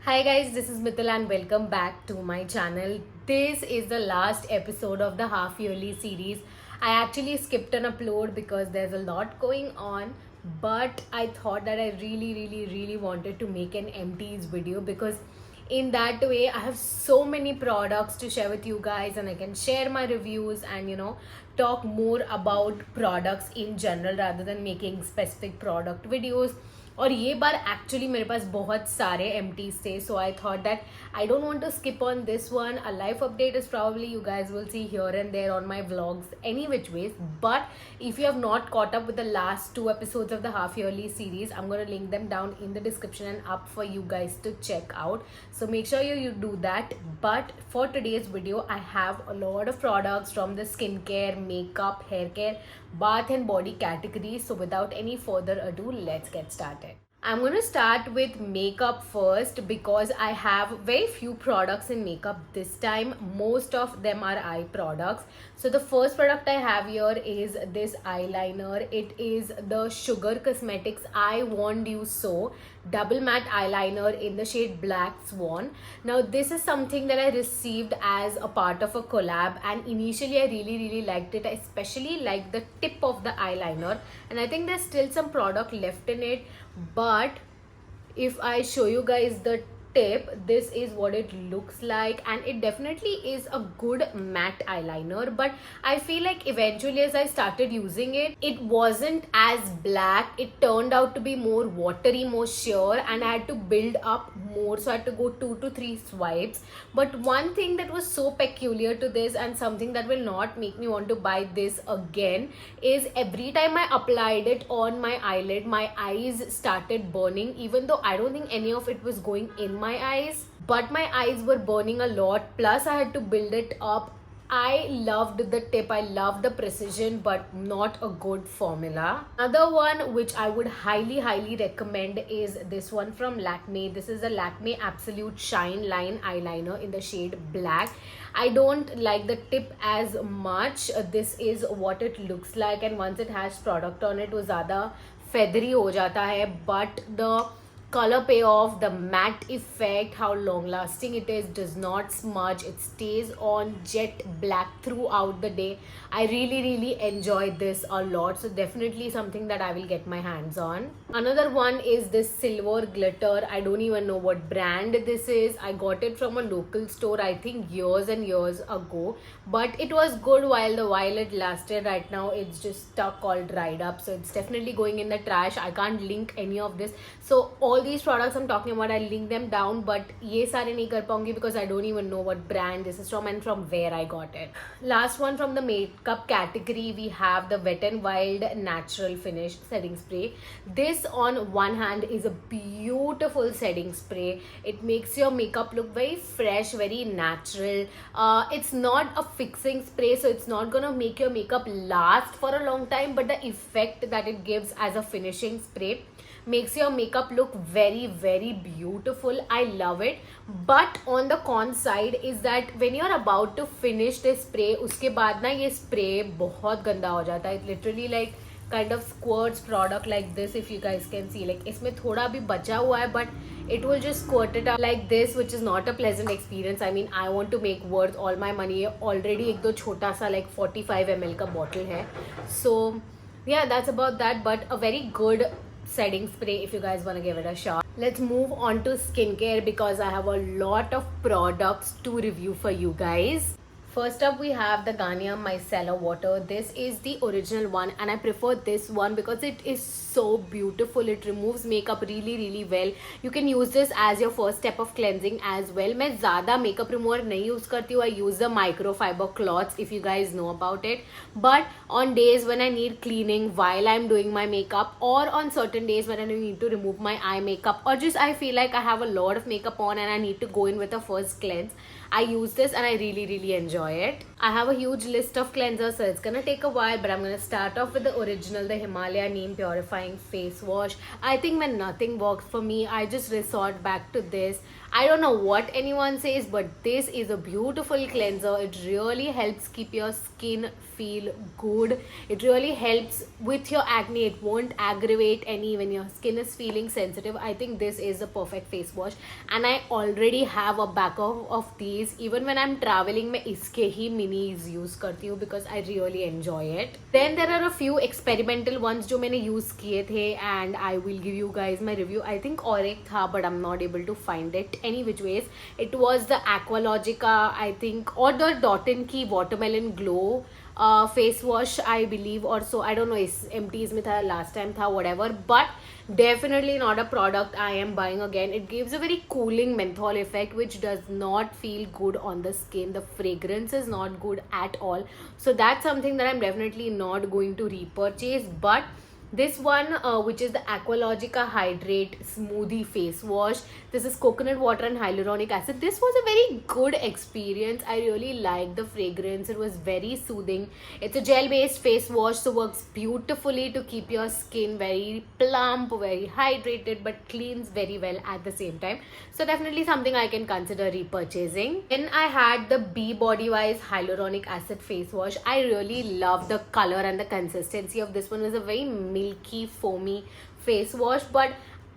Hi guys, this is Mithil and welcome back to my channel. This is the last episode of the half yearly series. I actually skipped an upload because there's a lot going on, but I thought that I really wanted to make an empties video because in that way I have so many products to share with you guys and I can share my reviews and talk more about products in general rather than making specific product videos. और ये बार actually मेरे पास बहुत सारे empties थे so I thought that I don't want to skip on this one. A life update is probably you guys will see here and there on my vlogs any which ways, but if you have not caught up with the last two episodes of the half yearly series, I'm going to link them down in the description and up for you guys to check out, so make sure you do that. But for today's video I have a lot of products from the skincare, makeup, hair care, bath and body category. So without any further ado, let's get started. I'm going to start with makeup first because I have very few products in makeup this time. Most of them are eye products. So the first product I have here is this eyeliner. It is the Sugar Cosmetics I Want You So double matte eyeliner in the shade Black Swan. Now this is something that I received as a part of a collab, and initially I really liked it. I especially like the tip of the eyeliner, and I think there's still some product left in it, but if I show you guys the tip, this is what it looks like, and it definitely is a good matte eyeliner. But I feel like eventually as I started using it, it wasn't as black. It turned out to be more watery, more sheer, and I had to build up more, so I had to go 2 to 3 swipes. But one thing that was so peculiar to this and something that will not make me want to buy this again is every time I applied it on my eyelid, my eyes started burning, even though I don't think any of it was going in my eyes, but my eyes were burning a lot, plus I had to build it up. I loved the tip, I loved the precision, but not a good formula. Another one which I would highly recommend is this one from Lakme. This is a Lakme Absolute Shine Line Eyeliner in the shade Black. I don't like the tip as much. This is what it looks like, and once it has product on it, वो ज़्यादा feathery हो जाता है, but the color payoff, the matte effect, how long lasting it is, does not smudge, it stays on jet black throughout the day. I really enjoy this a lot, so definitely something that I will get my hands on. Another one is this silver glitter. I don't even know what brand this is. I got it from a local store, I think years and years ago, but it was good while it lasted. Right now it's just stuck, all dried up, so it's definitely going in the trash. I can't link any of this, so all these products I'm talking about, I'll link them down, but ये सारे नहीं कर पाऊंगी because I don't even know what brand this is from and from where I got it. Last one from the makeup category, we have the Wet n Wild Natural Finish Setting Spray. This on one hand is a beautiful setting spray. It makes your makeup look very fresh, very natural. It's not a fixing spray, so it's not gonna make your makeup last for a long time, but the effect that it gives as a finishing spray makes your makeup look very beautiful. I love it. But on the con side is that when you're about to finish this spray, उसके बाद ना ये spray बहुत गंदा हो जाता है. It literally like kind of squirts product like this, if you guys can see. Like इसमें थोड़ा भी बचा हुआ है, but it will just squirt it out like this, which is not a pleasant experience. I mean, I want to make worth all my money. Already एक दो छोटा सा like 45 ml का bottle है. So yeah, that's about that, but a very good setting spray if you guys want to give it a shot. Let's move on to skincare because I have a lot of products to review for you guys. First up, we have the Garnier Micellar Water. This is the original one, and I prefer this one because it is so beautiful. It removes makeup really well. You can use this as your first step of cleansing as well. मैं ज़्यादा makeup remover नहीं use करती हूँ. I use the microfiber cloths, if you guys know about it. But on days when I need cleaning while I'm doing my makeup, or on certain days when I need to remove my eye makeup, or just I feel like I have a lot of makeup on and I need to go in with a first cleanse, I use this and I really enjoy enjoy it. I have a huge list of cleansers, so it's gonna take a while, but I'm gonna start off with the original, the Himalaya Neem Purifying Face Wash. I think when nothing works for me, I just resort back to this. I don't know what anyone says, but this is a beautiful cleanser. It really helps keep your skin feel good. It really helps with your acne. It won't aggravate any when your skin is feeling sensitive. I think this is a perfect face wash, and I already have a backup of these. Even when I'm traveling, मैं इसके ही minis use करती हूँ because I really enjoy it. Then there are a few experimental ones जो मैंने use किए थे, and I will give you guys my review. I think और एक था, but I'm not able to find it. Any which ways, it was the Aqualogica, I think, or the Dottin की Watermelon Glow face wash, I believe, or so. I don't know, is empties में था last time था, whatever, but definitely not a product I am buying again. It gives a very cooling menthol effect which does not feel good on the skin. The fragrance is not good at all, so that's something that I'm definitely not going to repurchase. But this one, which is the Aqualogica Hydrate Smoothie Face Wash. This is coconut water and hyaluronic acid. This was a very good experience. I really liked the fragrance. It was very soothing. It's a gel-based face wash, so works beautifully to keep your skin very plump, very hydrated, but cleans very well at the same time. So definitely something I can consider repurchasing. Then I had the Be Body Wise Hyaluronic Acid Face Wash. I really love the color and the consistency of this one. It was a very milky, foamy face wash, but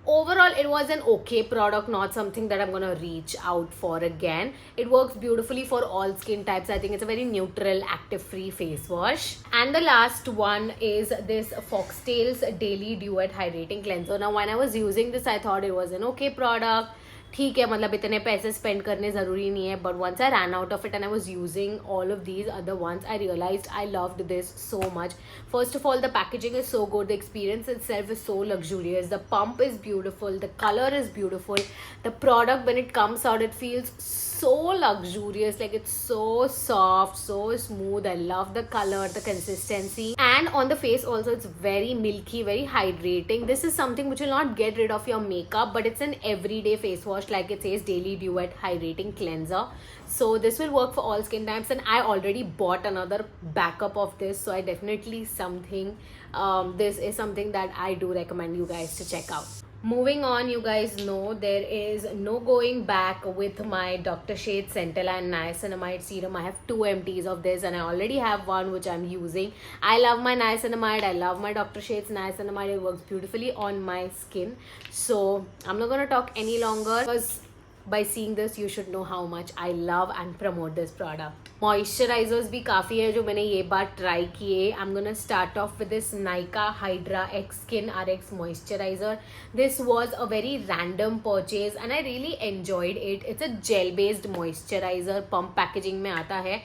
overall it was an okay product, not something that I'm gonna reach out for again. It works beautifully for all skin types. I think it's a very neutral, active free face wash. And the last one is this Foxtails Daily Duet Hydrating Cleanser. Now when I was using this, I thought it was an okay product. ठीक है, मतलब इतने पैसे spend करने ज़रूरी नहीं है, but once I ran out of it and I was using all of these other ones, I realised I loved this so much. First of all, the packaging is so good, the experience itself is so luxurious, the pump is beautiful, the color is beautiful, the product when it comes out, it feels so luxurious, like it's so soft, so smooth. I love the color, the consistency, and on the face also it's very milky, very hydrating. This is something which will not get rid of your makeup, but it's an everyday face wash, like it says Daily Duet Hydrating Cleanser. So this will work for all skin types, and I already bought another backup of this, so I definitely this is something that I do recommend you guys to check out. Moving on, you guys know there is no going back with my Dr. Sheth's Centella and Niacinamide serum. I have 2 empties of this, and I already have one which I'm using. I love my niacinamide. I love my Dr. Sheth's niacinamide. It works beautifully on my skin. So I'm not gonna talk any longer, because by seeing this you should know how much I love and promote this product. Moisturizers भी काफ़ी है जो मैंने ये बार try किए. I'm gonna start off with this Nykaa Hydra X Skin RX Moisturizer. This was a very random purchase and I really enjoyed it. It's a gel based moisturizer, pump packaging में आता है.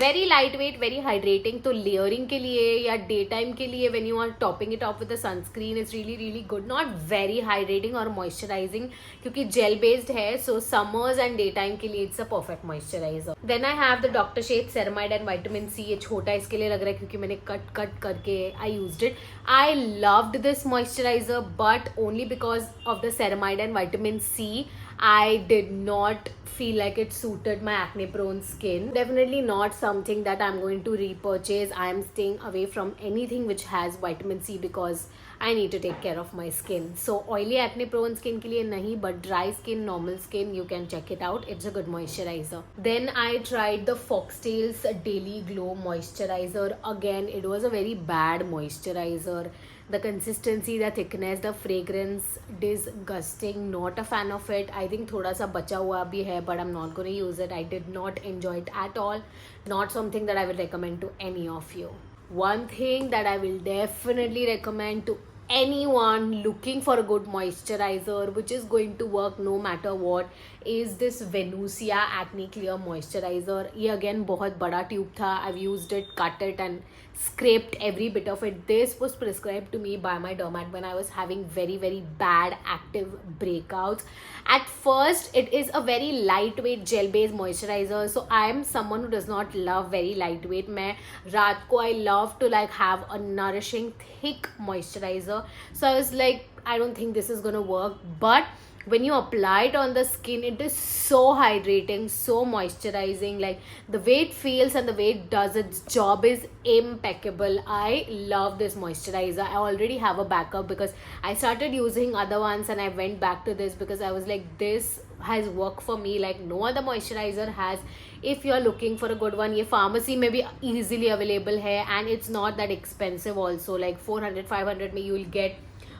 Very lightweight, very hydrating. तो layering के लिए या daytime के लिए when you are topping it off with a sunscreen, it's really really good. Not very hydrating or moisturizing क्योंकि gel based है, so summers and daytime के लिए it's a perfect moisturizer. Then I have the Dr. Sheth's Ceramide and Vitamin C. ये छोटा इसके लिए लग रहा है क्योंकि मैंने कट करके I used it. I loved this moisturizer, but only because of the ceramide and vitamin C, I did not feel like it suited my acne prone skin. Definitely not something that I'm going to repurchase. I am staying away from anything which has vitamin C because I need to take care of my skin. So oily acne prone skin के लिए नहीं, but dry skin, normal skin, you can check it out. It's a good moisturizer. Then I tried the Foxtails Daily Glow Moisturizer. Again, it was a very bad moisturizer. The consistency, the thickness, the fragrance, disgusting. Not a fan of it. I think थोड़ा सा बचा हुआ भी है, but I'm not going to use it. I did not enjoy it at all. Not something that I will recommend to any of you. One thing that I will definitely recommend to anyone looking for a good moisturizer which is going to work no matter what is this Venusia Acne Clear Moisturizer. ये again बहुत बड़ा tube था. I've used it, cut it and scraped every bit of it. This was prescribed to me by my dermat when I was having very bad active breakouts. At first it is a very lightweight gel based moisturizer, so I am someone who does not love very lightweight. मैं रात को I love to like have a nourishing thick moisturizer, so I was like I don't think this is gonna work. But when you apply it on the skin, it is so hydrating, so moisturizing. Like the way it feels and the way it does its job is impeccable. I love this moisturizer. I already have a backup because I started using other ones and I went back to this because I was like, this has worked for me like no other moisturizer has. If you're looking for a good one, ये pharmacy में भी easily available है, and it's not that expensive also. Like 400-500 में you will get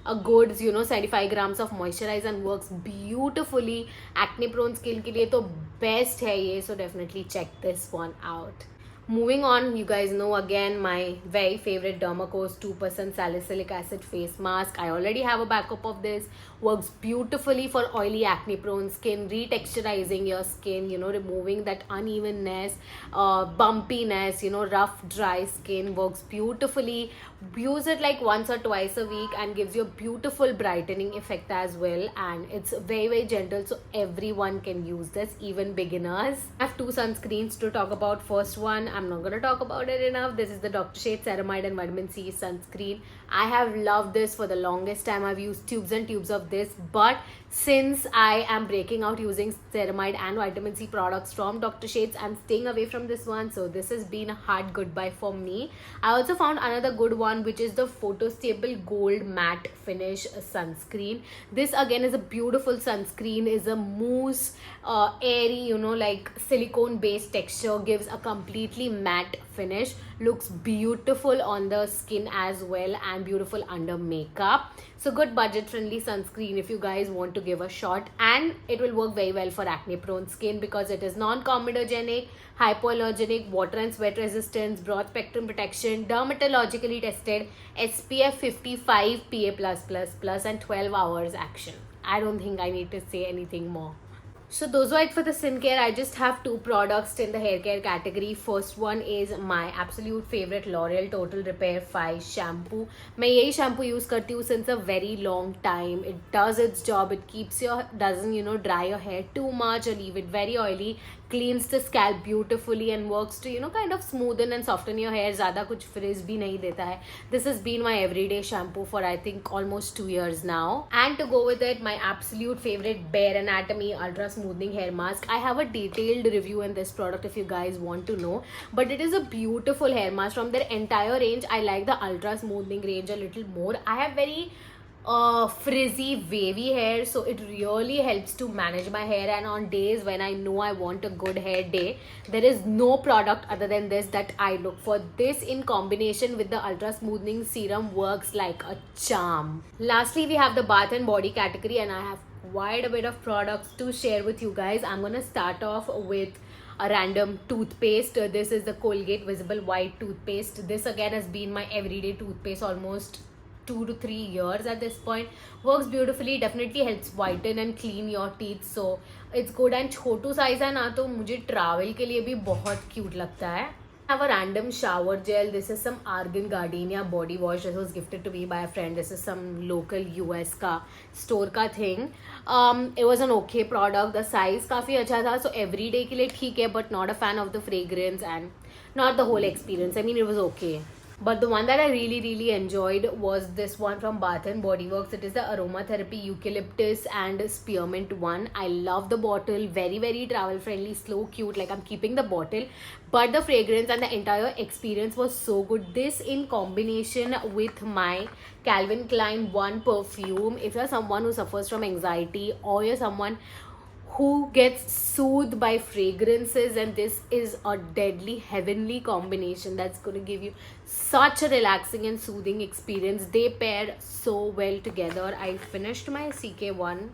a good 75 grams of moisturizer and works beautifully. Acne prone skin के लिए तो best है ये, so definitely check this one out. Moving on, you guys know again my very favorite Dermacos 2% salicylic acid face mask. I already have a backup of this. Works beautifully for oily acne prone skin, retexturizing your skin, removing that unevenness, bumpiness, rough dry skin. Works beautifully. Use it like once or twice a week and gives you a beautiful brightening effect as well. And it's very gentle, so everyone can use this, even beginners. I have two sunscreens to talk about. First one, I'm not gonna talk about it enough. This is the Dr. Sheth's Ceramide and Vitamin C sunscreen. I have loved this for the longest time. I've used tubes and tubes of this, but since I am breaking out using ceramide and vitamin C products from Dr. Sheth's, I'm staying away from this one, so this has been a hard goodbye for me. I also found another good one, which is the Photostable Gold Matte Finish sunscreen. This again is a beautiful sunscreen, is a mousse, airy, like silicone based texture, gives a completely matte finish, looks beautiful on the skin as well and beautiful under makeup. So good budget friendly sunscreen if you guys want to give a shot, and it will work very well for acne prone skin because it is non-comedogenic, hypoallergenic, water and sweat resistance, broad spectrum protection, dermatologically tested, SPF 55 PA+++, and 12 hours action. I don't think I need to say anything more. So those were it for the skincare. I just have two products in the hair care category. First one is my absolute favorite L'Oreal Total Repair 5 shampoo. मैं यही shampoo use करती हूँ since a very long time. It does its job. It keeps doesn't dry your hair too much or leave it very oily. Cleans the scalp beautifully and works to kind of smoothen and soften your hair. ज़्यादा कुछ frizz भी नहीं देता है. This has been my everyday shampoo for I think almost 2 years now. And to go with it, my absolute favorite Bare Anatomy Ultra Smoothing Hair Mask. I have a detailed review in this product if you guys want to know. But it is a beautiful hair mask from their entire range. I like the Ultra Smoothing range a little more. I have very frizzy wavy hair, so it really helps to manage my hair, and on days when I know I want a good hair day, there is no product other than this that I look for. This in combination with the ultra smoothing serum works like a charm. Lastly, we have the bath and body category, and I have quite a bit of products to share with you guys. I'm gonna start off with a random toothpaste. This is the Colgate Visible White toothpaste. This again has been my everyday toothpaste almost 2 to 3 years at this point. Works beautifully, definitely helps whiten and clean your teeth, so it's good. And Chhotu size है ना, तो मुझे travel के लिए भी बहुत cute लगता है. I have a random shower gel. This is some Argan Gardenia body wash. This was gifted to me by a friend. This is some local US का store का thing. It was an okay product. The size काफ़ी अच्छा था, so everyday के लिए ठीक है, but not a fan of the fragrance and not the whole experience. I mean, it was okay. But the one that I really enjoyed was this one from Bath and Body Works. It is the Aromatherapy Eucalyptus and Spearmint one. I love the bottle. Very travel friendly, slow, cute. Like I'm keeping the bottle. But the fragrance and the entire experience was so good. This in combination with my Calvin Klein One perfume. If you're someone who suffers from anxiety or you're someone who gets soothed by fragrances, and this is a deadly heavenly combination that's going to give you such a relaxing and soothing experience. They pair so well together. I finished my CK1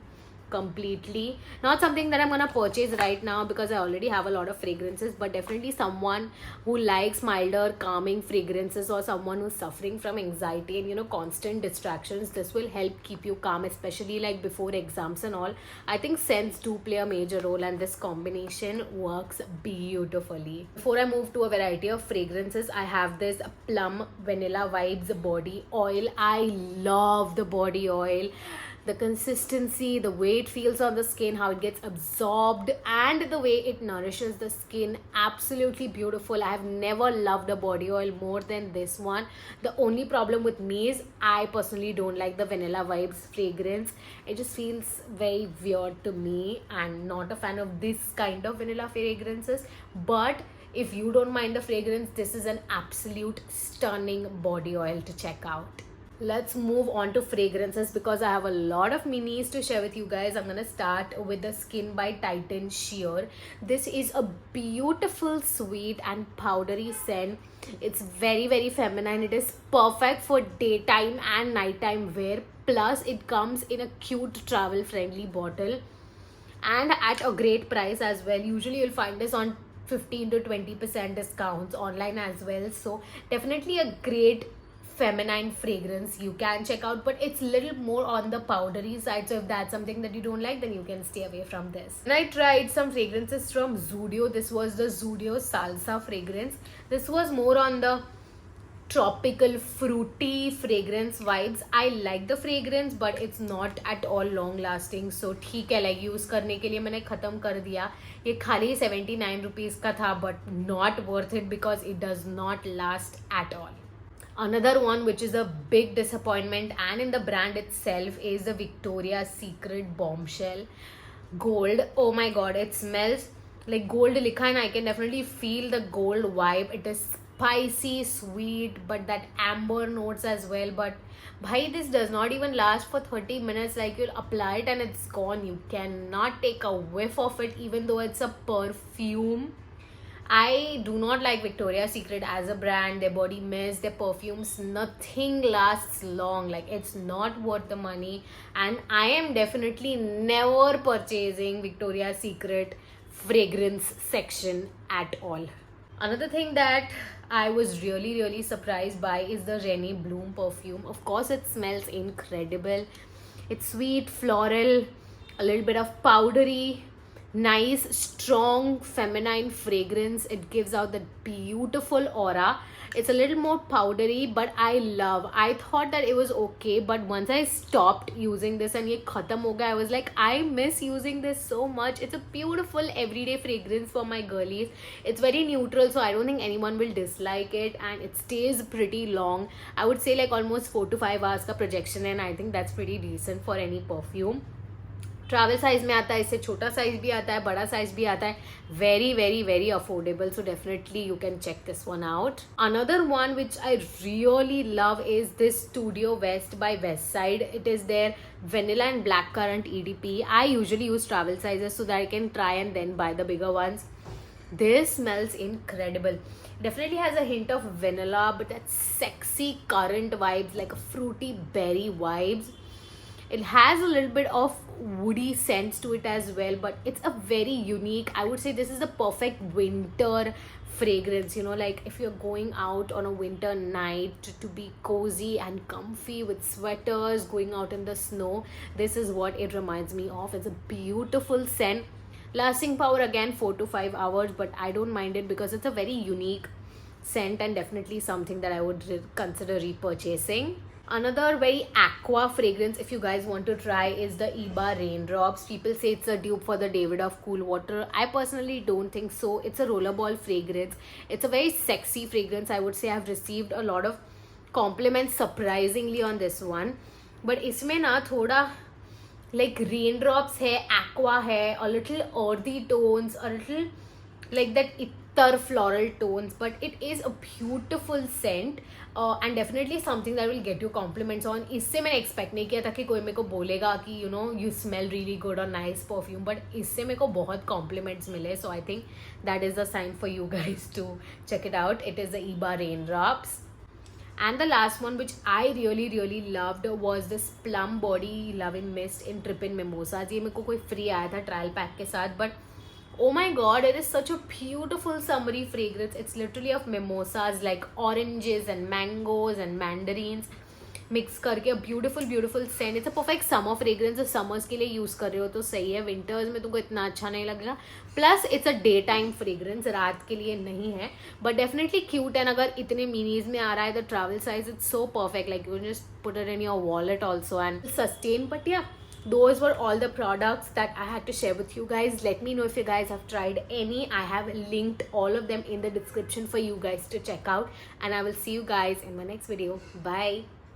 completely. Not something that I'm gonna purchase right now because I already have a lot of fragrances, but definitely someone who likes milder calming fragrances or someone who's suffering from anxiety and constant distractions, this will help keep you calm, especially like before exams and all. I think scents do play a major role, and this combination works beautifully. Before I move to a variety of fragrances, I have this Plum Vanilla Vibes body oil. I love the body oil. The consistency, the way it feels on the skin, how it gets absorbed, and the way it nourishes the skin, absolutely beautiful. I have never loved a body oil more than this one. The only problem with me is I personally don't like the Vanilla Vibes fragrance. It just feels very weird to me, and not a fan of this kind of vanilla fragrances. But if you don't mind the fragrance, this is an absolute stunning body oil to check out. Let's move on to fragrances because I have a lot of minis to share with you guys. I'm gonna start with the Skin by Titan Sheer. This is a beautiful, sweet, and powdery scent. It's very feminine. It is perfect for daytime and nighttime wear. Plus, it comes in a cute travel friendly bottle and at a great price as well. Usually, you'll find this on 15 to 20% discounts online as well. So, definitely a great feminine fragrance you can check out, but it's a little more on the powdery side. So if that's something that you don't like, then you can stay away from this. And I tried some fragrances from Zudio. This was the Zudio Salsa fragrance. This was more on the tropical fruity fragrance vibes. I like the fragrance, but it's not at all long lasting. So ठीक है, like use करने के लिए मैंने खत्म कर दिया. ये खाली 79 rupees का था, but not worth it because it does not last at all. Another one which is a big disappointment and in the brand itself is the Victoria's Secret Bombshell Gold. Oh my god, it smells like gold likha and I can definitely feel the gold vibe. It is spicy, sweet, but that amber notes as well. But bhai, this does not even last for 30 minutes. Like you'll apply it and it's gone. You cannot take a whiff of it even though it's a perfume. I do not like Victoria's Secret as a brand. Their body mist, their perfumes, nothing lasts long. Like it's not worth the money. And I am definitely never purchasing Victoria's Secret fragrance section at all. Another thing that I was really surprised by is the Rene Bloom perfume. Of course, it smells incredible. It's sweet, floral, a little bit of powdery, nice, strong, feminine fragrance. It gives out that beautiful aura. It's a little more powdery, but I thought that it was okay, but once I stopped using this and ye khatam ho gaya, I was like, I miss using this so much. It's a beautiful everyday fragrance for my girlies. It's very neutral, so I don't think anyone will dislike it, and it stays pretty long. I would say like almost 4 to 5 hours ka projection, and I think that's pretty decent for any perfume. Travel size में आता है, इससे छोटा size भी आता है, बड़ा size भी आता है. Very affordable. So definitely you can check this one out. Another one which I really love is this Studio West by Westside. It is there vanilla and blackcurrant EDP. I usually use travel sizes so that I can try and then buy the bigger ones. This smells incredible. Definitely has a hint of vanilla, but that sexy currant vibes, like a fruity berry vibes. It has a little bit of woody scents to it as well, but it's a very unique, I would say this is the perfect winter fragrance, you know, like if you're going out on a winter night to be cozy and comfy with sweaters, going out in the snow, this is what it reminds me of. It's a beautiful scent. Lasting power again 4 to 5 hours, but I don't mind it because it's a very unique scent and definitely something that I would consider repurchasing. Another very aqua fragrance, if you guys want to try, is the Iba Raindrops. People say it's a dupe for the David of Cool Water. I personally don't think so. It's a rollerball fragrance. It's a very sexy fragrance. I would say I've received a lot of compliments surprisingly on this one. But इसमें ना थोड़ा like raindrops है, aqua है, a little earthy tones, a little like that ittar floral tones, but it is a beautiful scent and definitely something that will get you compliments on. इससे मैंने expect नहीं किया था कि कोई मेरे को बोलेगा कि you know you smell really good or nice perfume, but इससे मेरे को बहुत compliments मिले, so I think that is a sign for you guys to check it out. It is the Iba Raindrops. And the last one which I really loved was this Plum Body Love in Mist in Trippin Mimosas. ये मेरे को कोई free आया था trial pack के साथ, but oh my god, it is such a beautiful summery fragrance. It's literally of mimosas like oranges and mangoes and mandarins. Mix करके beautiful beautiful scent. It's a perfect summer fragrance. Summers के लिए use कर रहे हो तो सही है, winters में तुमको इतना अच्छा नहीं लगेगा. Plus it's a day time fragrance, रात के लिए नहीं है, बट डेफिनेटली क्यूट. एंड अगर इतने मिनीज में आ रहा है the travel size, it's so perfect. Like you just put it in your wallet also and sustain. But या, those were all the products that I had to share with you guys. Let me know if you guys have tried any. I have linked all of them in the description for you guys to check out, and I will see you guys in my next video. Bye.